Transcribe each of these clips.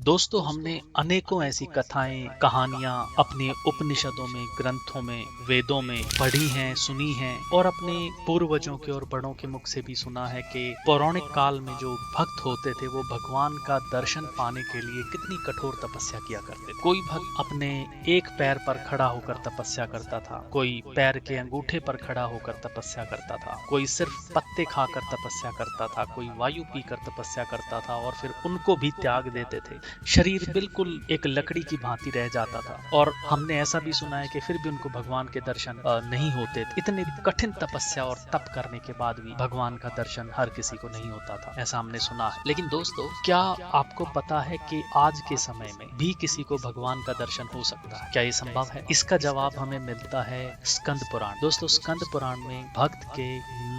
दोस्तों, हमने अनेकों ऐसी कथाएं, कहानियां अपने उपनिषदों में, ग्रंथों में, वेदों में पढ़ी हैं, सुनी हैं और अपने पूर्वजों के और बड़ों के मुख से भी सुना है कि पौराणिक काल में जो भक्त होते थे वो भगवान का दर्शन पाने के लिए कितनी कठोर तपस्या किया करते थे। कोई भक्त अपने एक पैर पर खड़ा होकर तपस्या करता था, कोई पैर के अंगूठे पर खड़ा होकर तपस्या करता था, कोई सिर्फ पत्ते खाकर तपस्या करता था, कोई वायु पीकर तपस्या करता था और फिर उनको भी त्याग देते थे। शरीर बिल्कुल एक लकड़ी की भांति रह जाता था और हमने ऐसा भी सुना है कि फिर भी उनको भगवान के दर्शन नहीं होते थे। इतनी कठिन तपस्या और तप करने के बाद भी भगवान का दर्शन हर किसी को नहीं होता था, ऐसा हमने सुना है। लेकिन दोस्तों, क्या आपको पता है कि आज के समय में भी किसी को भगवान का दर्शन हो सकता है? क्या ये संभव है? इसका जवाब हमें मिलता है स्कंद पुराण। दोस्तों, स्कंद पुराण में भक्त के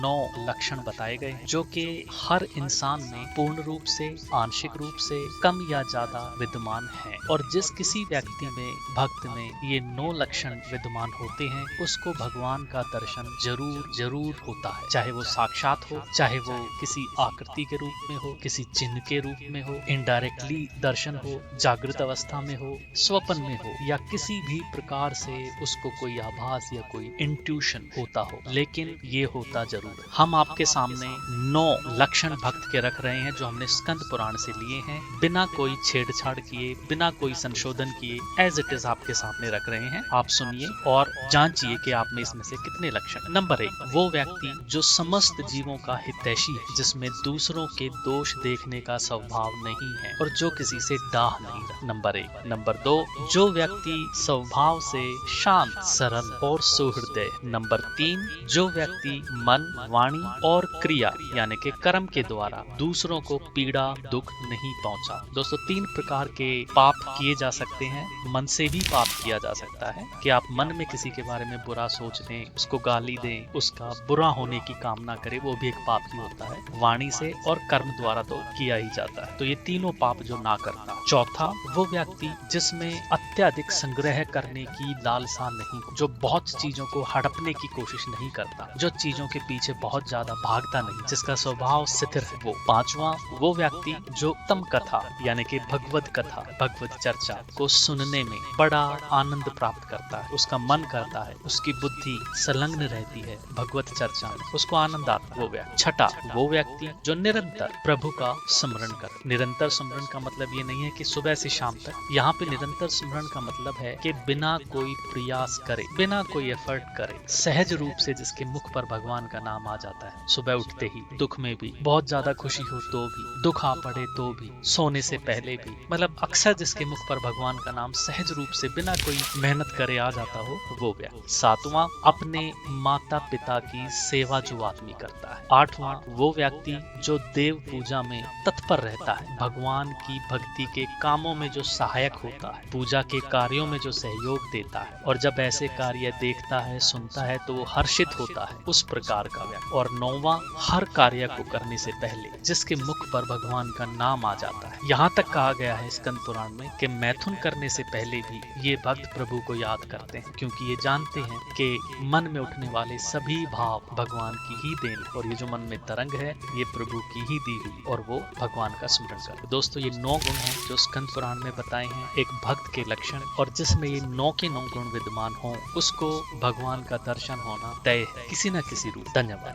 9 लक्षण बताए गए हैं जो कि हर इंसान में पूर्ण रूप से, आंशिक रूप से, कम या ज्यादा विद्यमान है। और जिस किसी व्यक्ति में, भक्त में ये 9 लक्षण विद्यमान होते हैं उसको भगवान का दर्शन जरूर जरूर होता है। चाहे वो साक्षात हो, चाहे वो किसी आकृति के रूप में हो, किसी चिन्ह के रूप में हो, इनडायरेक्टली दर्शन हो, जागृत अवस्था में हो, स्वप्न में हो, या किसी भी प्रकार से उसको कोई आभास या कोई इंट्यूशन होता हो, लेकिन ये होता जरूर है। हम आपके सामने 9 लक्षण भक्त के रख रहे हैं जो हमने स्कंद पुराण से लिए हैं, बिना कोई छेड़छाड़ किए, बिना कोई संशोधन किए, एज इट इज आपके सामने रख रहे हैं। आप सुनिए और जांचिए कि आप में इसमें से कितने लक्षण। नंबर 1, वो व्यक्ति जो समस्त जीवों का हितैषी है, जिसमें दूसरों के दोष देखने का स्वभाव नहीं है और जो किसी से डाह नहीं रहा। नंबर 1। नंबर 2, जो व्यक्ति स्वभाव से शांत, सरल और सुहृदय। नंबर 3, जो व्यक्ति मन, वाणी और क्रिया यानी कि कर्म के द्वारा दूसरों को पीड़ा, दुख नहीं पहुंचा। दोस्तों, 3 प्रकार के पाप किए जा सकते हैं। मन से भी पाप किया जा सकता है कि आप मन में किसी के बारे में बुरा सोच दें, उसको गाली दें, उसका बुरा होने की कामना करें, वो भी एक पाप ही होता है। वाणी से और कर्म द्वारा तो किया ही जाता है। तो ये तीनों पाप जो ना करता। चौथा, वो व्यक्ति जिसमें अत्यधिक संग्रह करने की लालसा नहीं, जो बहुत चीजों को हड़पने की कोशिश नहीं करता, जो चीजों के पीछे बहुत ज्यादा भागता नहीं, जिसका स्वभाव स्थिर है वो। पांचवा, वो व्यक्ति जो उत्तम कथा यानी कि भगवत कथा, भगवत चर्चा को सुनने में बड़ा आनंद प्राप्त करता है, उसका मन करता है, उसकी बुद्धि संलग्न रहती है भगवत चर्चा में, उसको आनंद आता है, वो व्यक्ति। छठा, वो व्यक्ति जो निरंतर प्रभु का स्मरण कर। निरंतर स्मरण का मतलब ये नहीं है कि सुबह से शाम तक, यहाँ पे निरंतर स्मरण का मतलब है कि बिना कोई प्रयास करे, बिना कोई एफर्ट करे, सहज रूप से जिसके मुख पर भगवान का नाम आ जाता है। सुबह उठते ही, दुख में भी, बहुत ज्यादा खुशी हो तो भी, दुख आ पड़े तो भी, सोने से पहले भी, मतलब अक्सर जिसके मुख पर भगवान का नाम सहज रूप से बिना कोई मेहनत करे आ जाता हो, वो व्यक्ति। सातवां, अपने माता पिता की सेवा जो आदमी करता है। आठवां, वो व्यक्ति जो देव पूजा में तत्पर रहता है, भगवान की भक्ति के कामों में जो सहायक होता है, पूजा के कार्यों में जो सहयोग देता है, और जब ऐसे कार्य देखता है, सुनता है तो वो हर्षित होता है, उस प्रकार का व्यक्ति। और नौवां, हर कार्य को करने से पहले जिसके मुख पर भगवान का नाम आ जाता है। यहाँ तक कहा गया है स्कंद पुराण में कि मैथुन करने से पहले भी ये भक्त प्रभु को याद करते हैं, क्योंकि ये जानते हैं कि मन में उठने वाले सभी भाव भगवान की ही देन, और ये जो मन में तरंग है ये प्रभु की ही दी हुई, और वो भगवान का स्मरण करते। दोस्तों, ये 9 गुण हैं जो स्कंद पुराण में बताए हैं, एक भक्त के लक्षण, और जिसमें ये 9 के 9 गुण विद्यमान हों उसको भगवान का दर्शन होना तय है किसी न किसी रूप। धन्यवाद।